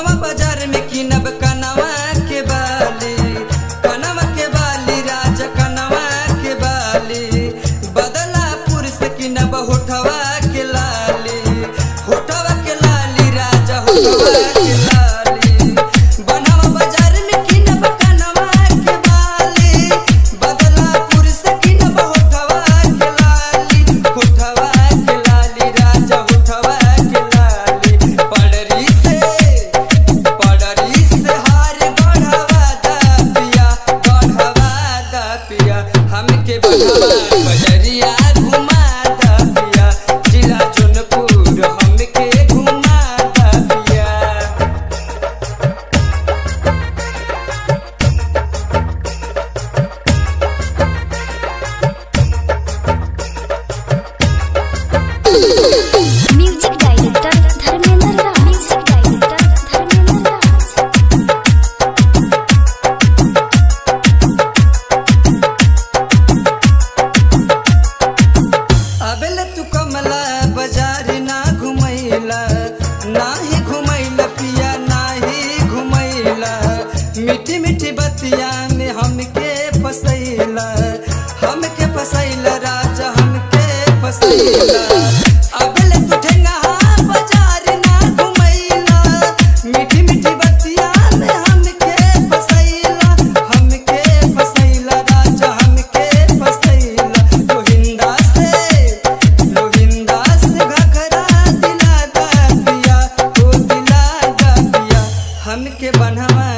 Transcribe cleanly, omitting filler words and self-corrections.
बनवा बाजार में किनब कनवा के बाली, कनवा के बाली राजा कनवा के बाली। बदलापुर से किनब होठवा के लाली, होठवा के लाली राजा होठवा के लाली। बनवा बाजार में किनब कनवा के बाली, बदलापुर से किनब होठवा के लाली, होठवा के लाली राजा होठवा के लाली। पड़री से हार गढ़वा दा पिया, गढ़वा दा पिया। हमके बनवा बजरिया घुमा दा पिया, जिला जौनपुर हमके घुमा दा पिया। म्यूजिक डायरेक्टर धर्मेंद्र राज, म्यूजिक डायरेक्टर धर्मेंद्र राज। अबेले तू कमला बाजार ना घुमैला, नाही घुमैला पिया नाही घुमैला। मीठी मीठी बतिया में हमके फसैला, हमके फसैला राजा हमके फसैला। अबेले तू ठेंगा बाजार ना घुमैला, मीठी मीठी बतिया में हमके फसैला, हमके फसैला राजा हमके फसैला। लोहिंदा से घघरा दिला दा पिया, ओ दिला दा पिया। हमके बनवा